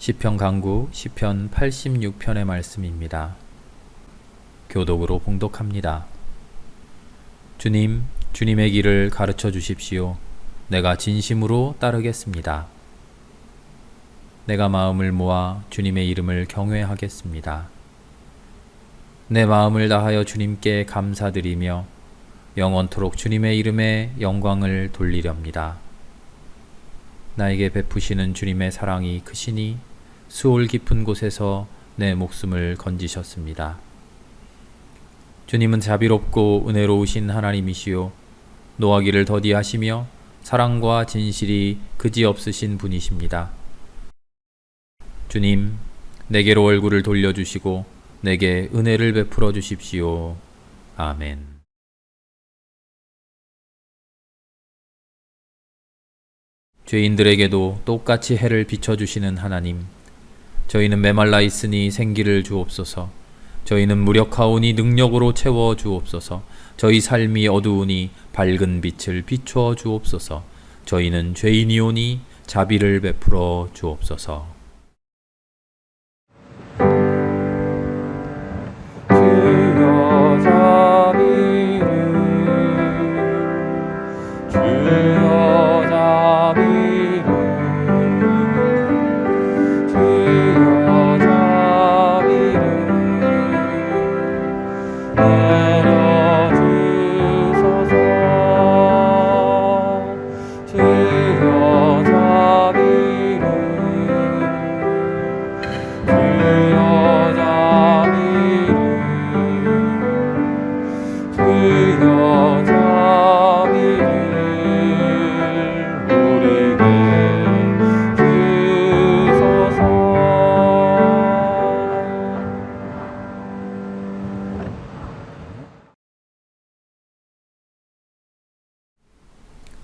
시편 강구 시편 86편의 말씀입니다. 교독으로 봉독합니다. 주님, 주님의 길을 가르쳐 주십시오. 내가 진심으로 따르겠습니다. 내가 마음을 모아 주님의 이름을 경외하겠습니다. 내 마음을 다하여 주님께 감사드리며 영원토록 주님의 이름에 영광을 돌리렵니다. 나에게 베푸시는 주님의 사랑이 크시니 수올 깊은 곳에서 내 목숨을 건지셨습니다. 주님은 자비롭고 은혜로우신 하나님이시요 노하기를 더디하시며 사랑과 진실이 그지없으신 분이십니다. 주님, 내게로 얼굴을 돌려주시고 내게 은혜를 베풀어 주십시오. 아멘. 죄인들에게도 똑같이 해를 비춰주시는 하나님, 저희는 메말라 있으니 생기를 주옵소서. 저희는 무력하오니 능력으로 채워 주옵소서. 저희 삶이 어두우니 밝은 빛을 비추어 주옵소서. 저희는 죄인이오니 자비를 베풀어 주옵소서. 주여 자비를, 주여 자비를, 주여 자비를 내려주소서. 주여 자비를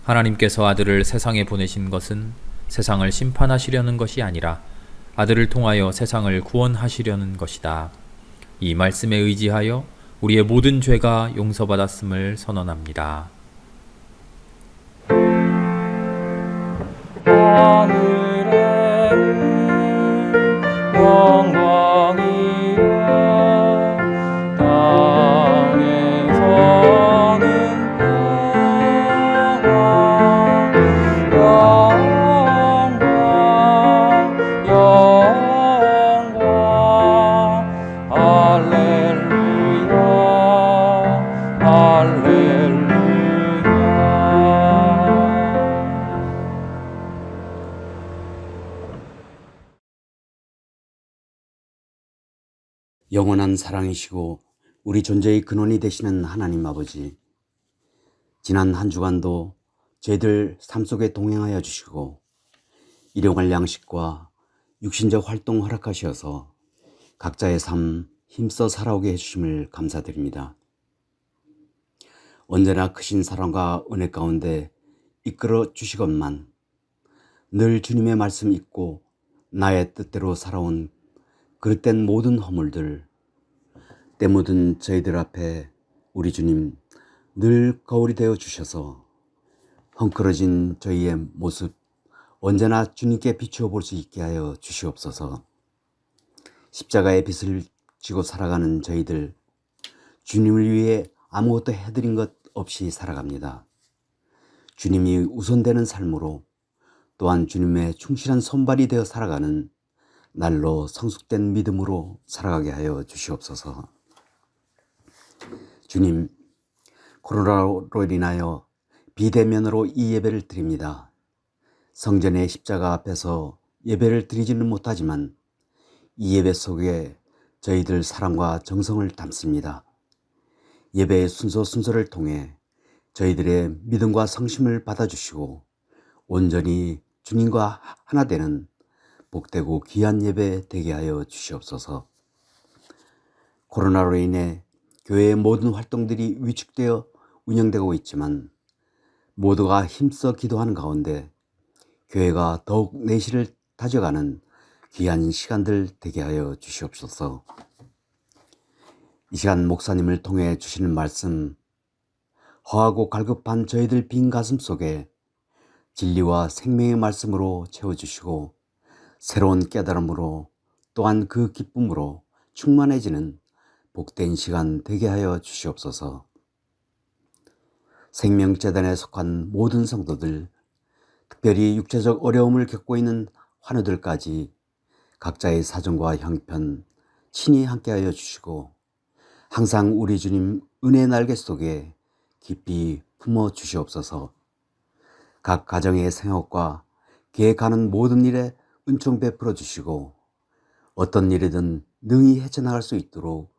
하나님께서 아들을 세상에 보내신 것은 세상을 심판하시려는 것이 아니라 아들을 통하여 세상을 구원하시려는 것이다. 이 말씀에 의지하여 우리의 모든 죄가 용서받았음을 선언합니다. 하늘에는 영광이여 땅에서는 평안 영광 할렐루야 할렐루야. 영원한 사랑이시고 우리 존재의 근원이 되시는 하나님 아버지, 지난 한 주간도 저희들 삶 속에 동행하여 주시고 일용할 양식과 육신적 활동 허락하셔서 각자의 삶 힘써 살아오게 해주심을 감사드립니다. 언제나 크신 사랑과 은혜 가운데 이끌어 주시건만 늘 주님의 말씀 잊고 나의 뜻대로 살아온 그릇된 모든 허물들, 때 묻은 저희들 앞에 우리 주님 늘 거울이 되어 주셔서 헝클어진 저희의 모습 언제나 주님께 비추어 볼 수 있게 하여 주시옵소서. 십자가의 빛을 지고 살아가는 저희들, 주님을 위해 아무것도 해드린 것 없이 살아갑니다. 주님이 우선되는 삶으로, 또한 주님의 충실한 손발이 되어 살아가는 날로 성숙된 믿음으로 살아가게 하여 주시옵소서. 주님, 코로나로 인하여 비대면으로 이 예배를 드립니다. 성전의 십자가 앞에서 예배를 드리지는 못하지만 이 예배 속에 저희들 사랑과 정성을 담습니다. 예배의 순서를 통해 저희들의 믿음과 성심을 받아주시고 온전히 주님과 하나 되는 복되고 귀한 예배 되게 하여 주시옵소서. 코로나로 인해 교회의 모든 활동들이 위축되어 운영되고 있지만 모두가 힘써 기도하는 가운데 교회가 더욱 내실을 다져가는 귀한 시간들 되게 하여 주시옵소서. 이 시간 목사님을 통해 주시는 말씀, 허하고 갈급한 저희들 빈 가슴 속에 진리와 생명의 말씀으로 채워주시고 새로운 깨달음으로 또한 그 기쁨으로 충만해지는 복된 시간 되게 하여 주시옵소서. 생명재단에 속한 모든 성도들, 특별히 육체적 어려움을 겪고 있는 환우들까지 각자의 사정과 형편 친히 함께하여 주시고 항상 우리 주님 은혜의 날개 속에 깊이 품어 주시옵소서. 각 가정의 생업과 계획하는 모든 일에 은총 베풀어 주시고 어떤 일이든 능히 헤쳐나갈 수 있도록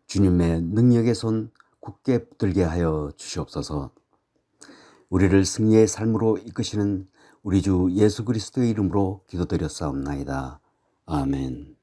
주님의 능력의 손 굳게 붙들게 하여 주시옵소서. 우리를 승리의 삶으로 이끄시는 우리 주 예수 그리스도의 이름으로 기도드렸사옵나이다. 아멘.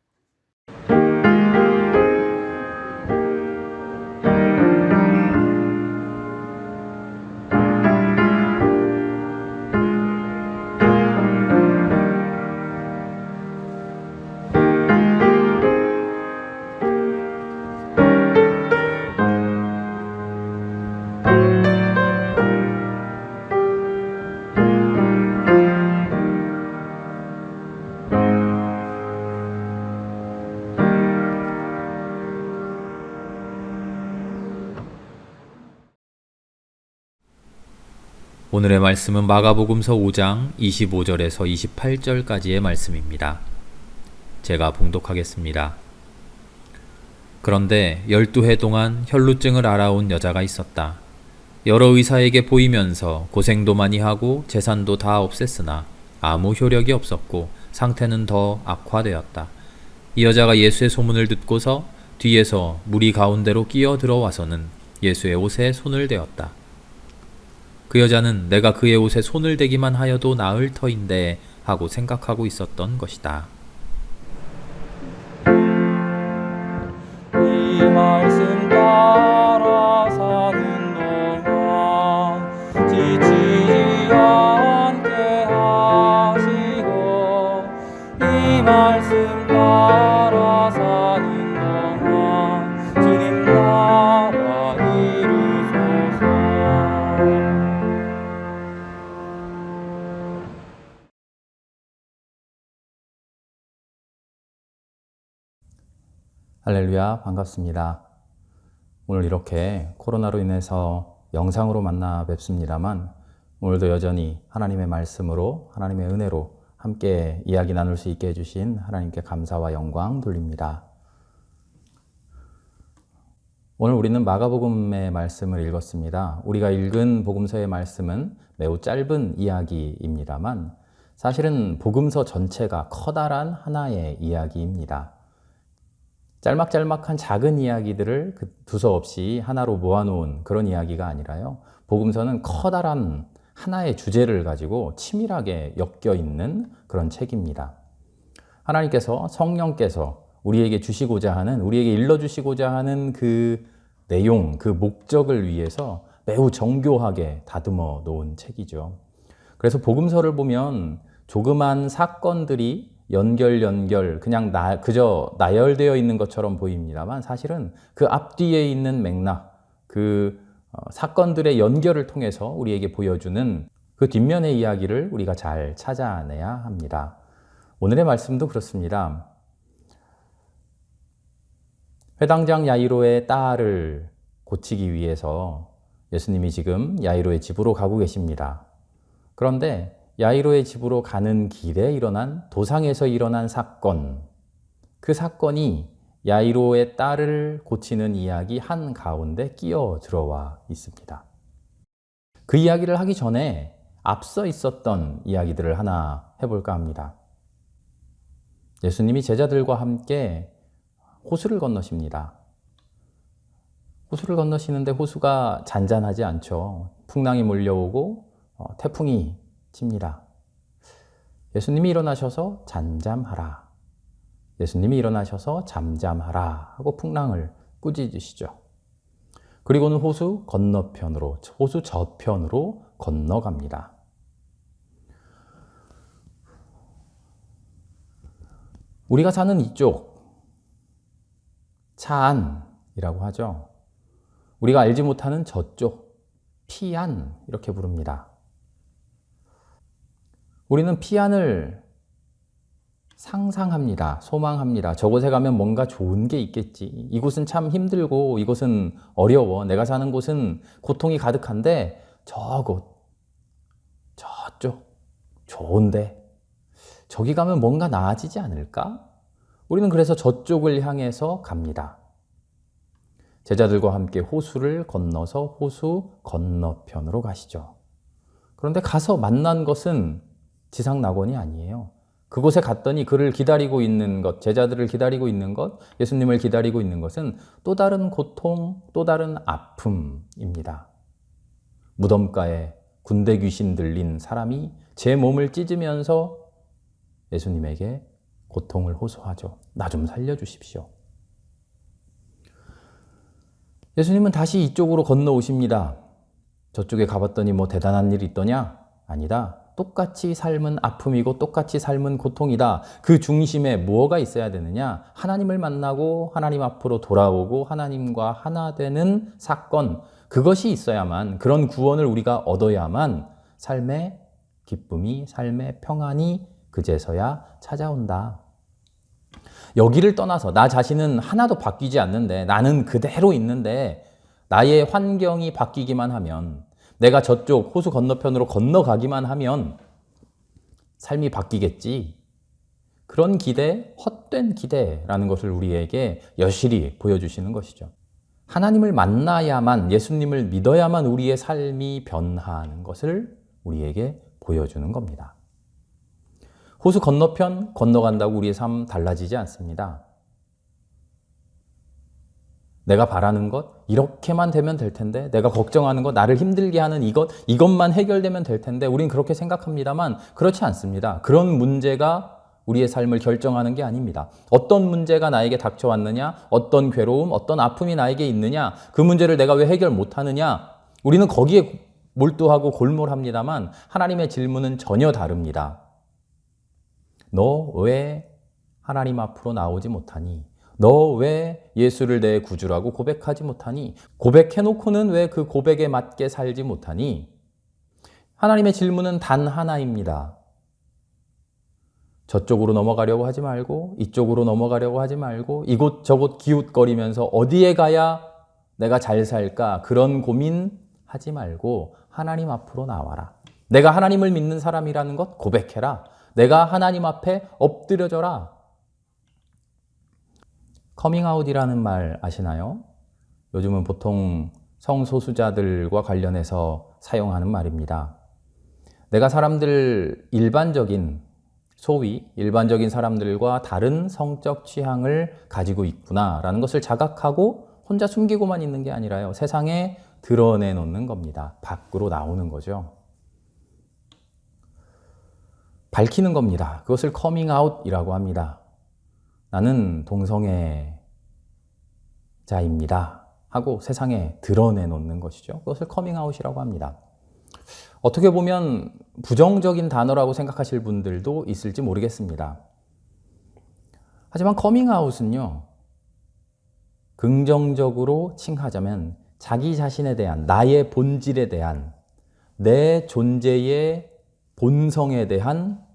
오늘의 말씀은 마가복음서 5장 25절에서 28절까지의 말씀입니다. 제가 봉독하겠습니다. 그런데 12해 동안 혈루증을 앓아온 여자가 있었다. 여러 의사에게 보이면서 고생도 많이 하고 재산도 다 없앴으나 아무 효력이 없었고 상태는 더 악화되었다. 이 여자가 예수의 소문을 듣고서 뒤에서 무리 가운데로 끼어 들어와서는 예수의 옷에 손을 대었다. 그 여자는 내가 그의 옷에 손을 대기만 하여도 나을 터인데 하고 생각하고 있었던 것이다. 이 말씀 따라 사는 동안 지치지 할렐루야, 반갑습니다. 오늘 이렇게 코로나로 인해서 영상으로 만나 뵙습니다만 오늘도 여전히 하나님의 말씀으로, 하나님의 은혜로 함께 이야기 나눌 수 있게 해주신 하나님께 감사와 영광 돌립니다. 오늘 우리는 마가복음의 말씀을 읽었습니다. 우리가 읽은 복음서의 말씀은 매우 짧은 이야기입니다만 사실은 복음서 전체가 커다란 하나의 이야기입니다. 짤막짤막한 작은 이야기들을 두서없이 하나로 모아놓은 그런 이야기가 아니라요. 복음서는 커다란 하나의 주제를 가지고 치밀하게 엮여있는 그런 책입니다. 하나님께서, 성령께서 우리에게 주시고자 하는, 우리에게 일러주시고자 하는 그 내용, 그 목적을 위해서 매우 정교하게 다듬어 놓은 책이죠. 그래서 복음서를 보면 조그만 사건들이 그냥 그저 나열되어 있는 것처럼 보입니다만 사실은 그 앞뒤에 있는 맥락, 사건들의 연결을 통해서 우리에게 보여주는 그 뒷면의 이야기를 우리가 잘 찾아내야 합니다. 오늘의 말씀도 그렇습니다. 회당장 야이로의 딸을 고치기 위해서 예수님이 지금 야이로의 집으로 가고 계십니다. 그런데 야이로의 집으로 가는 길에 도상에서 일어난 사건, 그 사건이 야이로의 딸을 고치는 이야기 한가운데 끼어 들어와 있습니다. 그 이야기를 하기 전에 앞서 있었던 이야기들을 하나 해볼까 합니다. 예수님이 제자들과 함께 호수를 건너십니다. 호수를 건너시는데 호수가 잔잔하지 않죠. 풍랑이 몰려오고 태풍이 칩니다. 예수님이 일어나셔서 잔잠하라. 예수님이 일어나셔서 잠잠하라 하고 풍랑을 꾸짖으시죠. 그리고는 호수 건너편으로, 호수 저편으로 건너갑니다. 우리가 사는 이쪽, 차안이라고 하죠. 우리가 알지 못하는 저쪽, 피안 이렇게 부릅니다. 우리는 피안을 상상합니다. 소망합니다. 저곳에 가면 뭔가 좋은 게 있겠지. 이곳은 참 힘들고 이곳은 어려워. 내가 사는 곳은 고통이 가득한데 저곳, 저쪽, 좋은데 저기 가면 뭔가 나아지지 않을까? 우리는 그래서 저쪽을 향해서 갑니다. 제자들과 함께 호수를 건너서 호수 건너편으로 가시죠. 그런데 가서 만난 것은 지상 낙원이 아니에요. 그곳에 갔더니 그를 기다리고 있는 것, 제자들을 기다리고 있는 것, 예수님을 기다리고 있는 것은 또 다른 고통, 또 다른 아픔입니다. 무덤가에 군대 귀신 들린 사람이 제 몸을 찢으면서 예수님에게 고통을 호소하죠. 나 좀 살려주십시오. 예수님은 다시 이쪽으로 건너오십니다. 저쪽에 가봤더니 뭐 대단한 일이 있더냐? 아니다. 똑같이 삶은 아픔이고 똑같이 삶은 고통이다. 그 중심에 무엇가 있어야 되느냐? 하나님을 만나고 하나님 앞으로 돌아오고 하나님과 하나 되는 사건, 그것이 있어야만, 그런 구원을 우리가 얻어야만 삶의 기쁨이, 삶의 평안이 그제서야 찾아온다. 여기를 떠나서 나 자신은 하나도 바뀌지 않는데, 나는 그대로 있는데 나의 환경이 바뀌기만 하면, 내가 저쪽 호수 건너편으로 건너가기만 하면 삶이 바뀌겠지. 그런 기대, 헛된 기대라는 것을 우리에게 여실히 보여주시는 것이죠. 하나님을 만나야만, 예수님을 믿어야만 우리의 삶이 변화하는 것을 우리에게 보여주는 겁니다. 호수 건너편 건너간다고 우리의 삶 달라지지 않습니다. 내가 바라는 것, 이렇게만 되면 될 텐데, 내가 걱정하는 것, 나를 힘들게 하는 이것만 해결되면 될 텐데, 우린 그렇게 생각합니다만 그렇지 않습니다. 그런 문제가 우리의 삶을 결정하는 게 아닙니다. 어떤 문제가 나에게 닥쳐왔느냐, 어떤 괴로움, 어떤 아픔이 나에게 있느냐, 그 문제를 내가 왜 해결 못하느냐, 우리는 거기에 몰두하고 골몰합니다만 하나님의 질문은 전혀 다릅니다. 너 왜 하나님 앞으로 나오지 못하니? 너 왜 예수를 내 구주라고 고백하지 못하니? 고백해놓고는 왜 그 고백에 맞게 살지 못하니? 하나님의 질문은 단 하나입니다. 저쪽으로 넘어가려고 하지 말고 이쪽으로 넘어가려고 하지 말고 이곳저곳 기웃거리면서 어디에 가야 내가 잘 살까 그런 고민하지 말고 하나님 앞으로 나와라. 내가 하나님을 믿는 사람이라는 것 고백해라. 내가 하나님 앞에 엎드려져라. 커밍아웃이라는 말 아시나요? 요즘은 보통 성소수자들과 관련해서 사용하는 말입니다. 내가 사람들 소위 일반적인 사람들과 다른 성적 취향을 가지고 있구나라는 것을 자각하고 혼자 숨기고만 있는 게 아니라요. 세상에 드러내놓는 겁니다. 밖으로 나오는 거죠. 밝히는 겁니다. 그것을 커밍아웃이라고 합니다. 나는 동성애자입니다 하고 세상에 드러내놓는 것이죠. 그것을 커밍아웃이라고 합니다. 어떻게 보면 부정적인 단어라고 생각하실 분들도 있을지 모르겠습니다. 하지만 커밍아웃은요, 긍정적으로 칭하자면 자기 자신에 대한, 나의 본질에 대한, 내 존재의 본성에 대한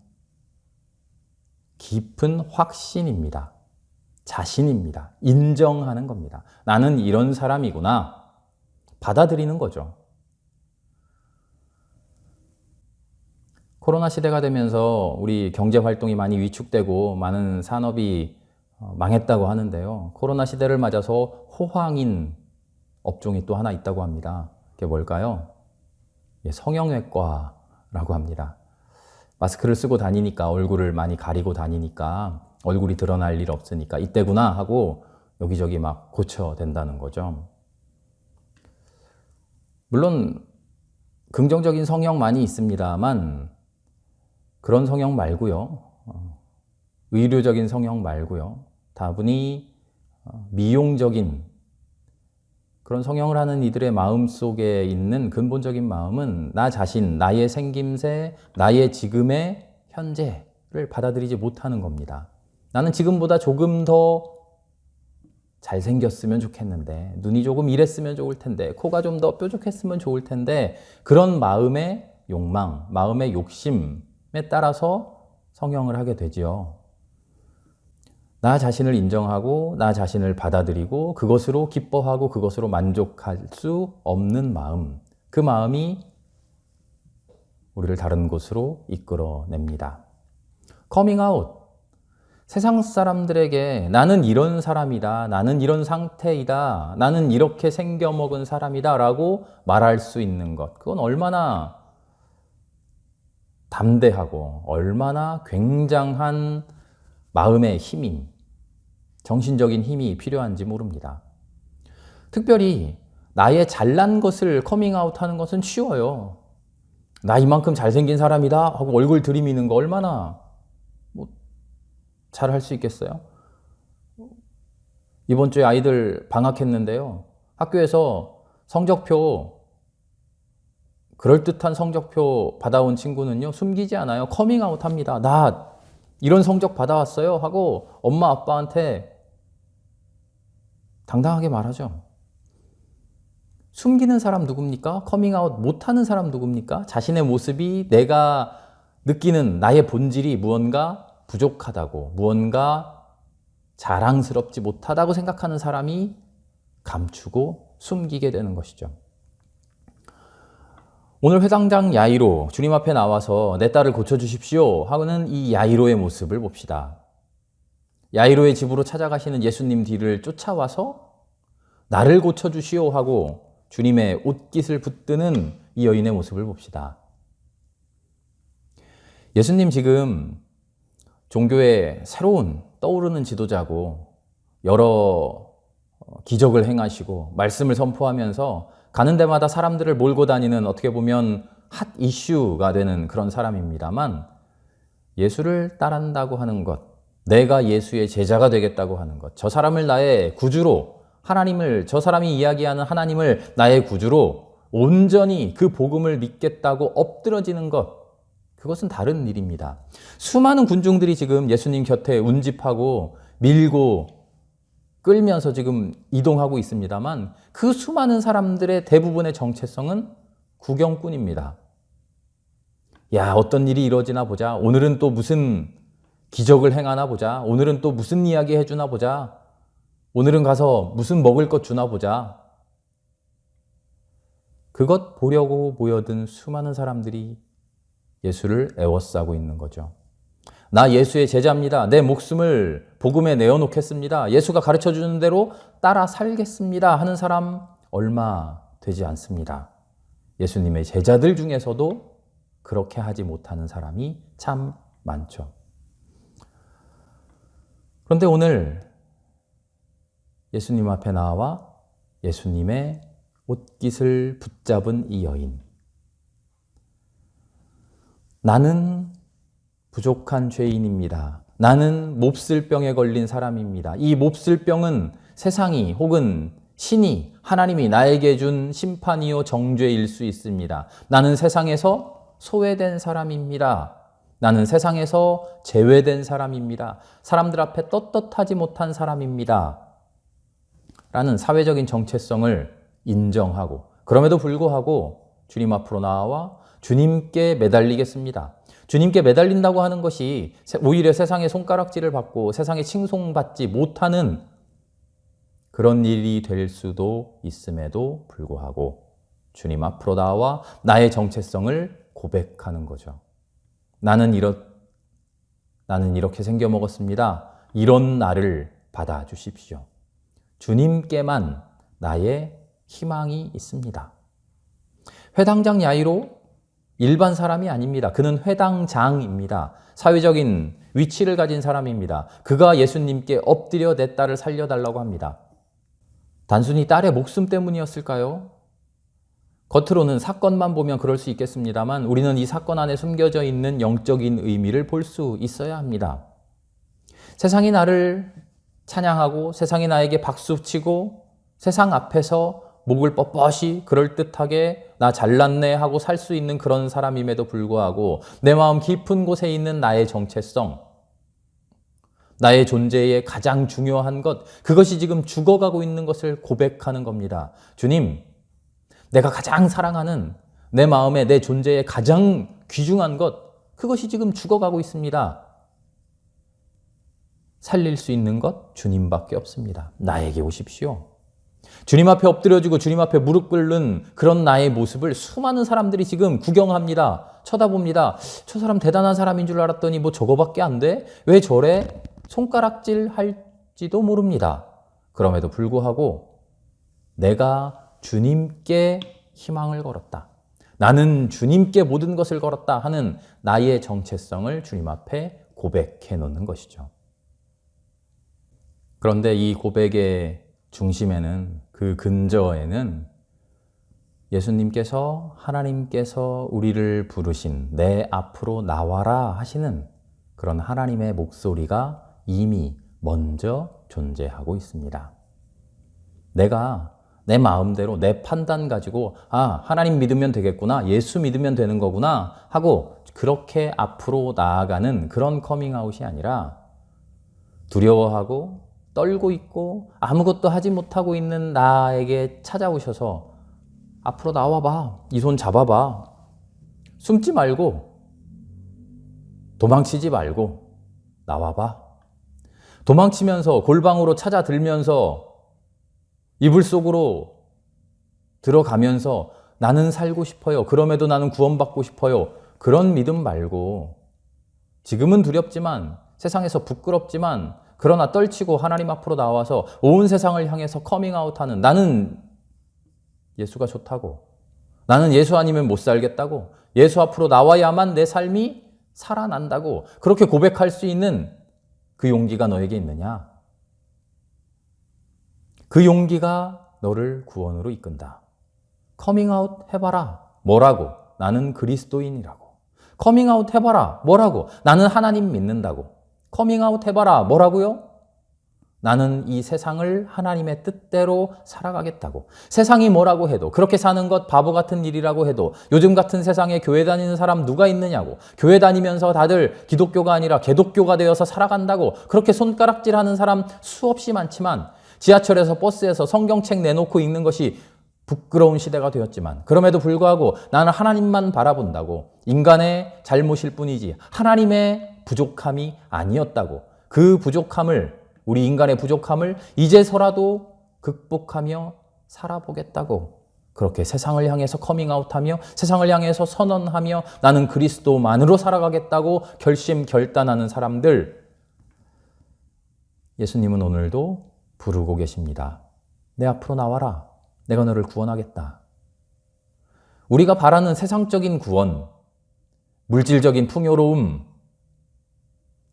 깊은 확신입니다. 자신입니다. 인정하는 겁니다. 나는 이런 사람이구나. 받아들이는 거죠. 코로나 시대가 되면서 우리 경제 활동이 많이 위축되고 많은 산업이 망했다고 하는데요. 코로나 시대를 맞아서 호황인 업종이 또 하나 있다고 합니다. 그게 뭘까요? 성형외과라고 합니다. 마스크를 쓰고 다니니까, 얼굴을 많이 가리고 다니니까, 얼굴이 드러날 일 없으니까 이때구나 하고 여기저기 막 고쳐댄다는 거죠. 물론 긍정적인 성형 많이 있습니다만 그런 성형 말고요, 의료적인 성형 말고요, 다분히 미용적인 그런 성형을 하는 이들의 마음 속에 있는 근본적인 마음은 나 자신, 나의 생김새, 나의 지금의 현재를 받아들이지 못하는 겁니다. 나는 지금보다 조금 더 잘생겼으면 좋겠는데, 눈이 조금 이랬으면 좋을 텐데, 코가 좀 더 뾰족했으면 좋을 텐데, 그런 마음의 욕망, 마음의 욕심에 따라서 성형을 하게 되지요. 나 자신을 인정하고 나 자신을 받아들이고 그것으로 기뻐하고 그것으로 만족할 수 없는 마음, 그 마음이 우리를 다른 곳으로 이끌어냅니다. 커밍아웃, 세상 사람들에게 나는 이런 사람이다, 나는 이런 상태이다, 나는 이렇게 생겨먹은 사람이다 라고 말할 수 있는 것, 그건 얼마나 담대하고 얼마나 굉장한 마음의 힘이, 정신적인 힘이 필요한지 모릅니다. 특별히 나의 잘난 것을 커밍아웃 하는 것은 쉬워요. 나 이만큼 잘생긴 사람이다 하고 얼굴 들이미는 거 얼마나 잘 할 수 있겠어요? 이번 주에 아이들 방학했는데요. 학교에서 성적표, 그럴듯한 성적표 받아온 친구는요, 숨기지 않아요. 커밍아웃 합니다. 나 이런 성적 받아왔어요 하고 엄마 아빠한테 당당하게 말하죠. 숨기는 사람 누굽니까? 커밍아웃 못하는 사람 누굽니까? 자신의 모습이, 내가 느끼는 나의 본질이 무언가 부족하다고, 무언가 자랑스럽지 못하다고 생각하는 사람이 감추고 숨기게 되는 것이죠. 오늘 회당장 야이로 주님 앞에 나와서 내 딸을 고쳐주십시오 하는 이 야이로의 모습을 봅시다. 야이로의 집으로 찾아가시는 예수님 뒤를 쫓아와서 나를 고쳐주시오 하고 주님의 옷깃을 붙드는 이 여인의 모습을 봅시다. 예수님 지금 종교의 새로운 떠오르는 지도자고 여러 기적을 행하시고 말씀을 선포하면서 가는 데마다 사람들을 몰고 다니는, 어떻게 보면 핫 이슈가 되는 그런 사람입니다만, 예수를 따른다고 하는 것, 내가 예수의 제자가 되겠다고 하는 것, 저 사람을 나의 구주로, 하나님을, 저 사람이 이야기하는 하나님을 나의 구주로 온전히 그 복음을 믿겠다고 엎드러지는 것, 그것은 다른 일입니다. 수많은 군중들이 지금 예수님 곁에 운집하고 밀고 끌면서 지금 이동하고 있습니다만, 그 수많은 사람들의 대부분의 정체성은 구경꾼입니다. 야, 어떤 일이 이루어지나 보자. 오늘은 또 무슨 기적을 행하나 보자. 오늘은 또 무슨 이야기 해주나 보자. 오늘은 가서 무슨 먹을 것 주나 보자. 그것 보려고 모여든 수많은 사람들이 예수를 애워싸고 있는 거죠. 나 예수의 제자입니다. 내 목숨을 복음에 내어놓겠습니다. 예수가 가르쳐주는 대로 따라 살겠습니다 하는 사람 얼마 되지 않습니다. 예수님의 제자들 중에서도 그렇게 하지 못하는 사람이 참 많죠. 그런데 오늘 예수님 앞에 나와 예수님의 옷깃을 붙잡은 이 여인. 나는 부족한 죄인입니다. 나는 몹쓸병에 걸린 사람입니다. 이 몹쓸병은 세상이 혹은 신이 하나님이 나에게 준 심판이요 정죄일 수 있습니다. 나는 세상에서 소외된 사람입니다. 나는 세상에서 제외된 사람입니다. 사람들 앞에 떳떳하지 못한 사람입니다. 라는 사회적인 정체성을 인정하고 그럼에도 불구하고 주님 앞으로 나와 주님께 매달리겠습니다. 주님께 매달린다고 하는 것이 오히려 세상의 손가락질을 받고 세상에 칭송받지 못하는 그런 일이 될 수도 있음에도 불구하고 주님 앞으로 나와 나의 정체성을 고백하는 거죠. 나는 이렇게 생겨 먹었습니다. 이런 나를 받아주십시오. 주님께만 나의 희망이 있습니다. 회당장 야이로 일반 사람이 아닙니다. 그는 회당장입니다. 사회적인 위치를 가진 사람입니다. 그가 예수님께 엎드려 내 딸을 살려달라고 합니다. 단순히 딸의 목숨 때문이었을까요? 겉으로는 사건만 보면 그럴 수 있겠습니다만 우리는 이 사건 안에 숨겨져 있는 영적인 의미를 볼 수 있어야 합니다. 세상이 나를 찬양하고 세상이 나에게 박수치고 세상 앞에서 목을 뻣뻣이 그럴듯하게 나 잘났네 하고 살 수 있는 그런 사람임에도 불구하고 내 마음 깊은 곳에 있는 나의 정체성, 나의 존재의 가장 중요한 것, 그것이 지금 죽어가고 있는 것을 고백하는 겁니다. 주님, 내가 가장 사랑하는 내 마음에 내 존재의 가장 귀중한 것, 그것이 지금 죽어가고 있습니다. 살릴 수 있는 것 주님밖에 없습니다. 나에게 오십시오. 주님 앞에 엎드려지고 주님 앞에 무릎 꿇는 그런 나의 모습을 수많은 사람들이 지금 구경합니다. 쳐다봅니다. 저 사람 대단한 사람인 줄 알았더니 뭐 저거밖에 안 돼? 왜 저래? 손가락질 할지도 모릅니다. 그럼에도 불구하고 내가 주님께 희망을 걸었다. 나는 주님께 모든 것을 걸었다 하는 나의 정체성을 주님 앞에 고백해 놓는 것이죠. 그런데 이 고백의 중심에는, 그 근저에는 예수님께서, 하나님께서 우리를 부르신 내 앞으로 나와라 하시는 그런 하나님의 목소리가 이미 먼저 존재하고 있습니다. 내가 내 마음대로 내 판단 가지고 하나님 믿으면 되겠구나, 예수 믿으면 되는 거구나 하고 그렇게 앞으로 나아가는 그런 커밍아웃이 아니라 두려워하고 떨고 있고 아무것도 하지 못하고 있는 나에게 찾아오셔서 앞으로 나와봐, 이 손 잡아봐, 숨지 말고 도망치지 말고 나와봐. 도망치면서 골방으로 찾아들면서 이불 속으로 들어가면서 나는 살고 싶어요, 그럼에도 나는 구원받고 싶어요, 그런 믿음 말고 지금은 두렵지만 세상에서 부끄럽지만 그러나 떨치고 하나님 앞으로 나와서 온 세상을 향해서 커밍아웃하는, 나는 예수가 좋다고, 나는 예수 아니면 못 살겠다고, 예수 앞으로 나와야만 내 삶이 살아난다고 그렇게 고백할 수 있는 그 용기가 너에게 있느냐? 그 용기가 너를 구원으로 이끈다. 커밍아웃 해봐라. 뭐라고? 나는 그리스도인이라고. 커밍아웃 해봐라. 뭐라고? 나는 하나님 믿는다고. 커밍아웃 해봐라. 뭐라고요? 나는 이 세상을 하나님의 뜻대로 살아가겠다고. 세상이 뭐라고 해도, 그렇게 사는 것 바보 같은 일이라고 해도, 요즘 같은 세상에 교회 다니는 사람 누가 있느냐고, 교회 다니면서 다들 기독교가 아니라 개독교가 되어서 살아간다고 그렇게 손가락질하는 사람 수없이 많지만, 지하철에서 버스에서 성경책 내놓고 읽는 것이 부끄러운 시대가 되었지만 그럼에도 불구하고 나는 하나님만 바라본다고, 인간의 잘못일 뿐이지 하나님의 부족함이 아니었다고, 그 부족함을, 우리 인간의 부족함을 이제서라도 극복하며 살아보겠다고, 그렇게 세상을 향해서 커밍아웃하며 세상을 향해서 선언하며 나는 그리스도만으로 살아가겠다고 결단하는 사람들, 예수님은 오늘도 부르고 계십니다. 내 앞으로 나와라. 내가 너를 구원하겠다. 우리가 바라는 세상적인 구원, 물질적인 풍요로움,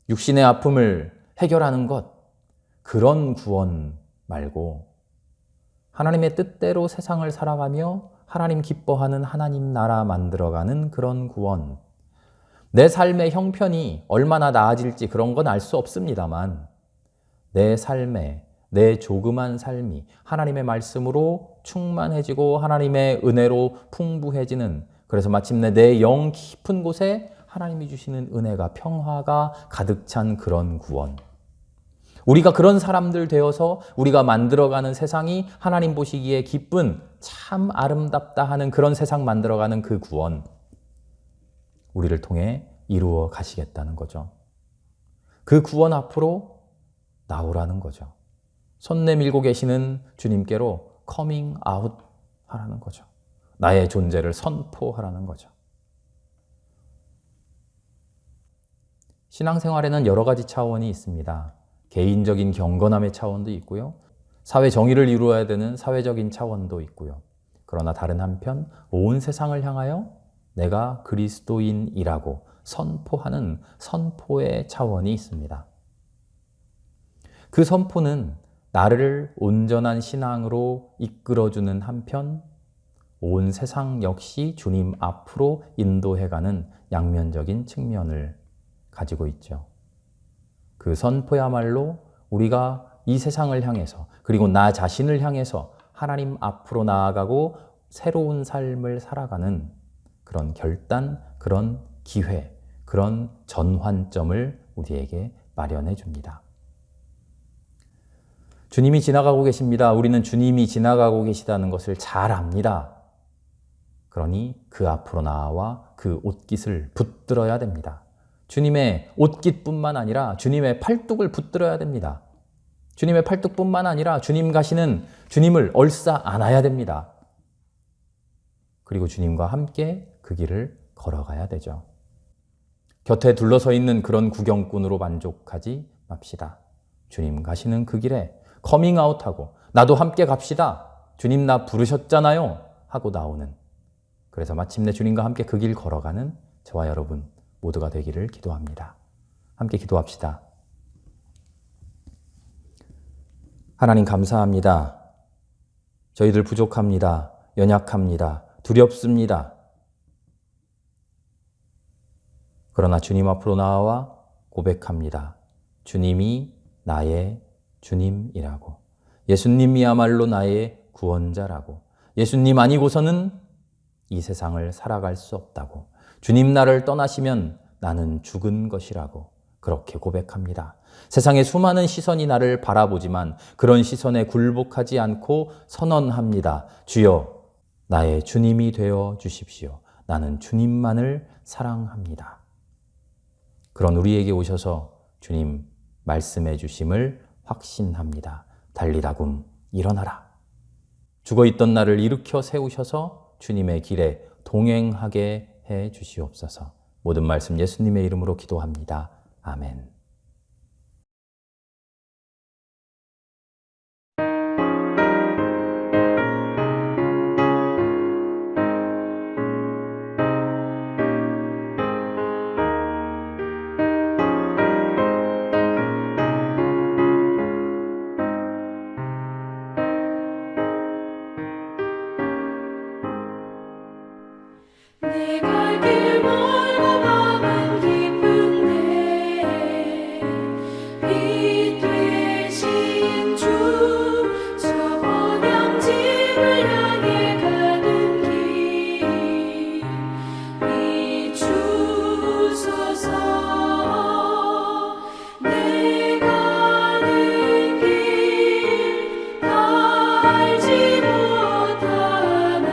육신의 아픔을 해결하는 것, 그런 구원 말고 하나님의 뜻대로 세상을 살아가며 하나님 기뻐하는 하나님 나라 만들어가는 그런 구원. 내 삶의 형편이 얼마나 나아질지 그런 건 알 수 없습니다만 내 삶에, 내 조그만 삶이 하나님의 말씀으로 충만해지고 하나님의 은혜로 풍부해지는, 그래서 마침내 내 영 깊은 곳에 하나님이 주시는 은혜가, 평화가 가득 찬 그런 구원. 우리가 그런 사람들 되어서 우리가 만들어가는 세상이 하나님 보시기에 기쁜, 참 아름답다 하는 그런 세상 만들어가는 그 구원, 우리를 통해 이루어 가시겠다는 거죠. 그 구원 앞으로 나오라는 거죠. 손 내밀고 계시는 주님께로 커밍 아웃 하라는 거죠. 나의 존재를 선포하라는 거죠. 신앙생활에는 여러 가지 차원이 있습니다. 개인적인 경건함의 차원도 있고요. 사회 정의를 이루어야 되는 사회적인 차원도 있고요. 그러나 다른 한편 온 세상을 향하여 내가 그리스도인이라고 선포하는 선포의 차원이 있습니다. 그 선포는 나를 온전한 신앙으로 이끌어주는 한편 온 세상 역시 주님 앞으로 인도해가는 양면적인 측면을 가지고 있죠. 그 선포야말로 우리가 이 세상을 향해서, 그리고 나 자신을 향해서 하나님 앞으로 나아가고 새로운 삶을 살아가는 그런 결단, 그런 기회, 그런 전환점을 우리에게 마련해 줍니다. 주님이 지나가고 계십니다. 우리는 주님이 지나가고 계시다는 것을 잘 압니다. 그러니 그 앞으로 나와 그 옷깃을 붙들어야 됩니다. 주님의 옷깃뿐만 아니라 주님의 팔뚝을 붙들어야 됩니다. 주님의 팔뚝뿐만 아니라 주님 가시는 주님을 얼싸 안아야 됩니다. 그리고 주님과 함께 그 길을 걸어가야 되죠. 곁에 둘러서 있는 그런 구경꾼으로 만족하지 맙시다. 주님 가시는 그 길에 커밍아웃하고 나도 함께 갑시다. 주님 나 부르셨잖아요. 하고 나오는, 그래서 마침내 주님과 함께 그 길 걸어가는 저와 여러분 모두가 되기를 기도합니다. 함께 기도합시다. 하나님 감사합니다. 저희들 부족합니다. 연약합니다. 두렵습니다. 그러나 주님 앞으로 나와 고백합니다. 주님이 나의 주님이라고. 예수님이야말로 나의 구원자라고. 예수님 아니고서는 이 세상을 살아갈 수 없다고. 주님 나를 떠나시면 나는 죽은 것이라고 그렇게 고백합니다. 세상의 수많은 시선이 나를 바라보지만 그런 시선에 굴복하지 않고 선언합니다. 주여, 나의 주님이 되어 주십시오. 나는 주님만을 사랑합니다. 그런 우리에게 오셔서 주님 말씀해 주심을 확신합니다. 달리다굼 일어나라. 죽어있던 나를 일으켜 세우셔서 주님의 길에 동행하게 해 주시옵소서. 모든 말씀 예수님의 이름으로 기도합니다. 아멘. 내 갈 길 멀고 마음은 기쁜데 빛 되신 주 저 번영집을 향해 가는 길 비추소서. 내 가는 길 다 알지 못하나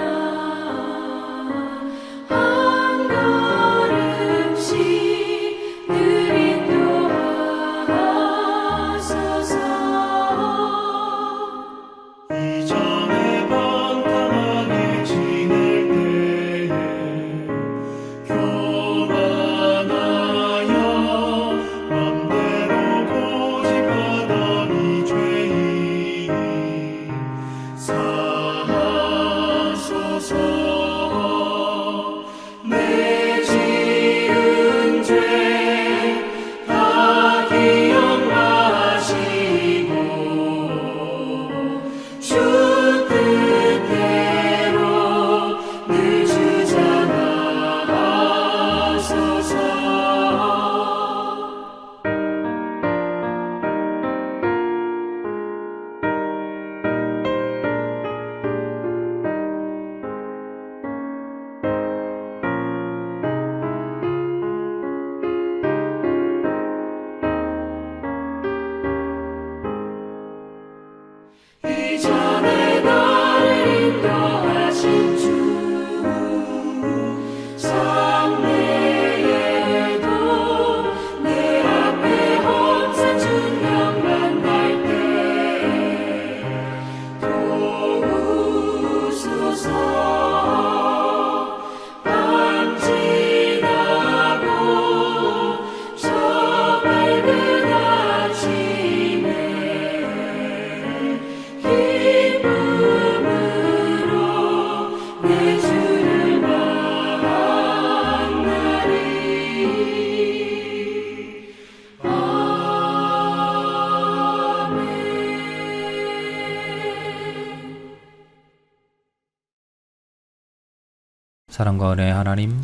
사랑과 은혜의 하나님,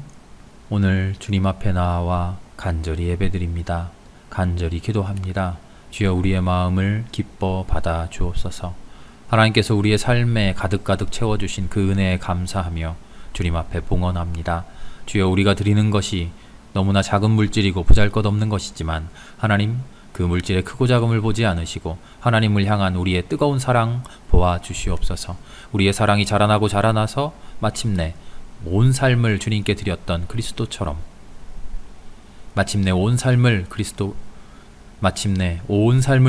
오늘 주님 앞에 나와 간절히 예배드립니다. 간절히 기도합니다. 주여 우리의 마음을 기뻐 받아 주옵소서. 하나님께서 우리의 삶에 가득가득 채워주신 그 은혜에 감사하며 주님 앞에 봉헌합니다. 주여 우리가 드리는 것이 너무나 작은 물질이고 보잘것없는 것이지만 하나님 그 물질의 크고 작음을 보지 않으시고 하나님을 향한 우리의 뜨거운 사랑 보아 주시옵소서. 우리의 사랑이 자라나고 자라나서 마침내 온 삶을 주님께 드렸던 그리스도처럼 마침내 온 삶을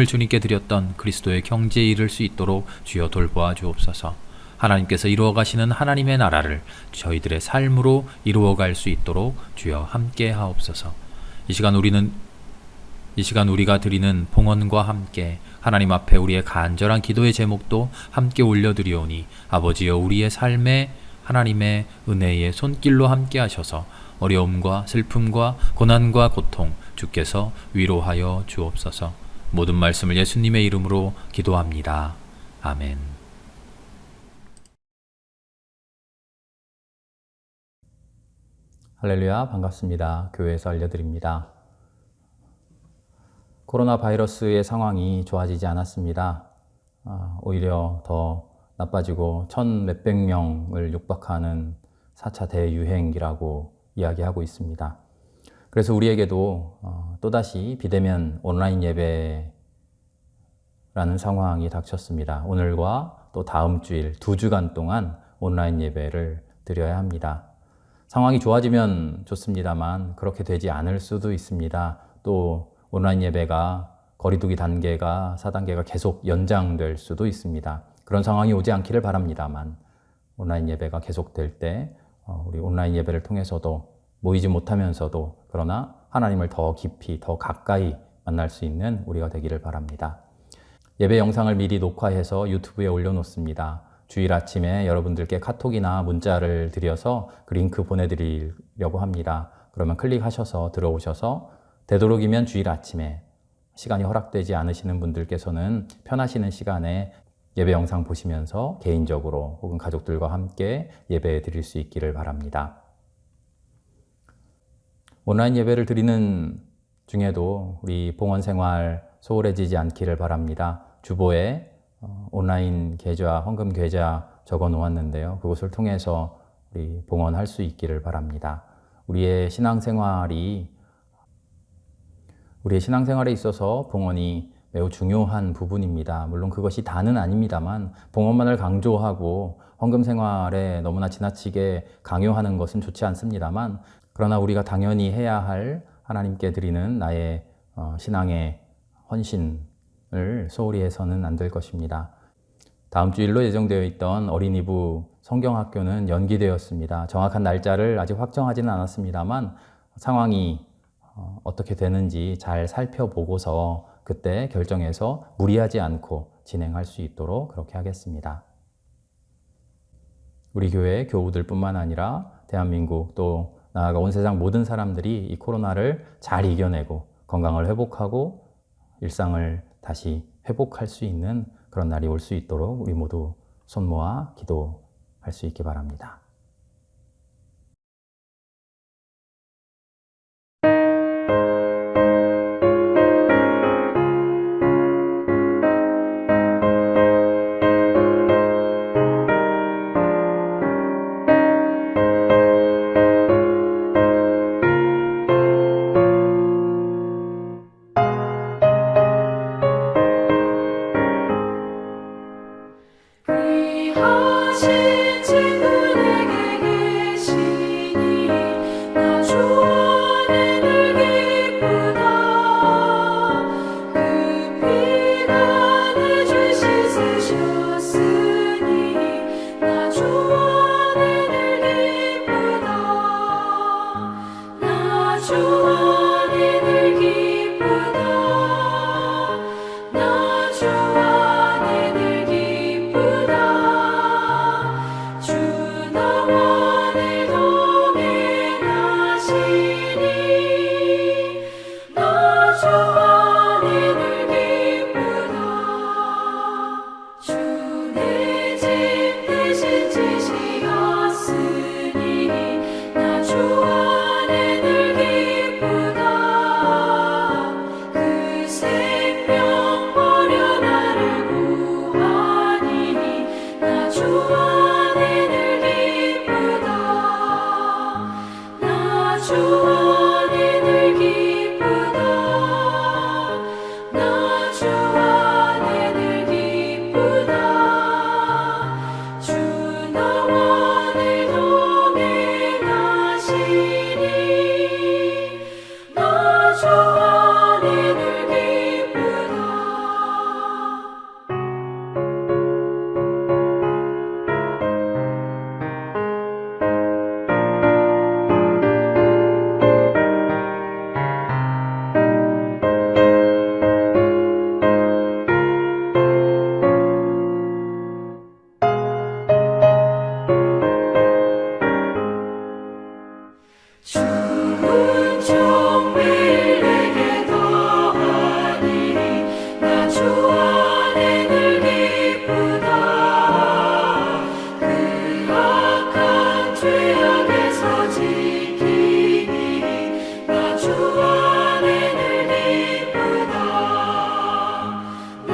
주님께 드렸던 그리스도의 경지에 이를 수 있도록 주여 돌보아 주옵소서. 하나님께서 이루어 가시는 하나님의 나라를 저희들의 삶으로 이루어갈 수 있도록 주여 함께 하옵소서. 이 시간 우리가 드리는 봉헌과 함께 하나님 앞에 우리의 간절한 기도의 제목도 함께 올려드리오니 아버지여 우리의 삶에 하나님의 은혜의 손길로 함께 하셔서 어려움과 슬픔과 고난과 고통 주께서 위로하여 주옵소서. 모든 말씀을 예수님의 이름으로 기도합니다. 아멘. 할렐루야, 반갑습니다. 교회에서 알려드립니다. 코로나 바이러스의 상황이 좋아지지 않았습니다. 오히려 더 나빠지고 1,000몇백 명을 육박하는 4차 대유행이라고 이야기하고 있습니다. 그래서 우리에게도 또다시 비대면 온라인 예배라는 상황이 닥쳤습니다. 오늘과 또 다음 주일 2주간 동안 온라인 예배를 드려야 합니다. 상황이 좋아지면 좋습니다만 그렇게 되지 않을 수도 있습니다. 또 온라인 예배가 거리두기 단계가 4단계가 계속 연장될 수도 있습니다. 그런 상황이 오지 않기를 바랍니다만 온라인 예배가 계속될 때 우리 온라인 예배를 통해서도 모이지 못하면서도 그러나 하나님을 더 깊이 더 가까이 만날 수 있는 우리가 되기를 바랍니다. 예배 영상을 미리 녹화해서 유튜브에 올려놓습니다. 주일 아침에 여러분들께 카톡이나 문자를 드려서 그 링크 보내드리려고 합니다. 그러면 클릭하셔서 들어오셔서 되도록이면 주일 아침에 시간이 허락되지 않으시는 분들께서는 편하시는 시간에 예배 영상 보시면서 개인적으로 혹은 가족들과 함께 예배 드릴 수 있기를 바랍니다. 온라인 예배를 드리는 중에도 우리 봉헌 생활 소홀해지지 않기를 바랍니다. 주보에 온라인 계좌, 헌금 계좌 적어 놓았는데요. 그것을 통해서 우리 봉헌할 수 있기를 바랍니다. 우리의 신앙생활에 있어서 봉헌이 매우 중요한 부분입니다. 물론 그것이 다는 아닙니다만 봉헌만을 강조하고 헌금 생활에 너무나 지나치게 강요하는 것은 좋지 않습니다만 그러나 우리가 당연히 해야 할 하나님께 드리는 나의 신앙의 헌신을 소홀히 해서는 안 될 것입니다. 다음 주일로 예정되어 있던 어린이부 성경학교는 연기되었습니다. 정확한 날짜를 아직 확정하지는 않았습니다만 상황이 어떻게 되는지 잘 살펴보고서 그때 결정해서 무리하지 않고 진행할 수 있도록 그렇게 하겠습니다. 우리 교회 교우들뿐만 아니라 대한민국 또 나아가 온 세상 모든 사람들이 이 코로나를 잘 이겨내고 건강을 회복하고 일상을 다시 회복할 수 있는 그런 날이 올 수 있도록 우리 모두 손 모아 기도할 수 있기 바랍니다. 귀하신 친구네 주 안에 늘 기쁘다 나 주 안에 늘 기쁘다 주 나와 늘 동행하시니 나 주 안에 늘 기쁘다 주은 정밀 내게 더하니 나 주 안에 늘 기쁘다 그 악한 죄악에서 지키니 나 주 안에 늘 기쁘다 나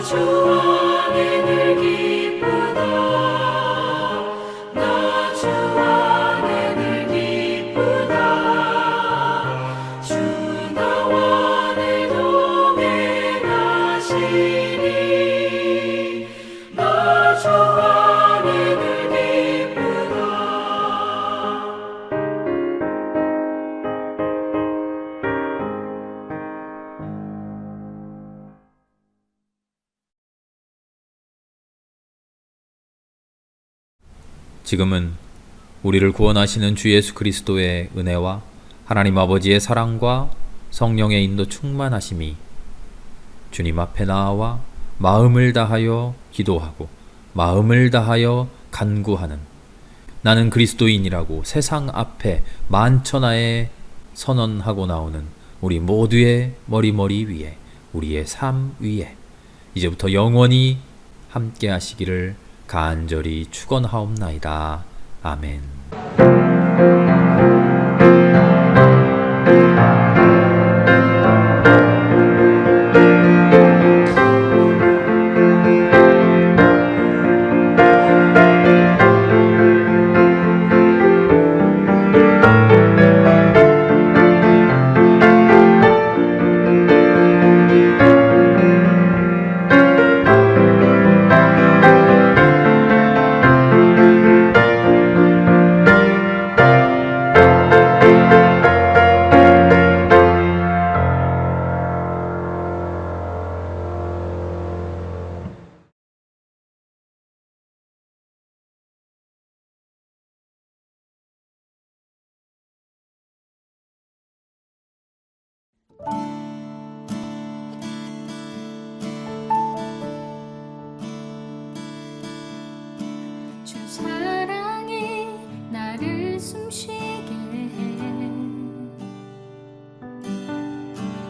주 안에 늘 기쁘다 나 주 안에 늘 기쁘다 주 나와 늘 동행하시니 나 주 안에 늘 기쁘다 지금은 우리를 구원하시는 주 예수 그리스도의 은혜와 하나님 아버지의 사랑과 성령의 인도 충만하심이 주님 앞에 나와 마음을 다하여 기도하고 마음을 다하여 간구하는 나는 그리스도인이라고 세상 앞에 만천하에 선언하고 나오는 우리 모두의 머리 위에 우리의 삶 위에 이제부터 영원히 함께 하시기를 간절히 축원하옵나이다. 아멘. 주 사랑이 나를 숨쉬게 해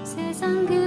세상 그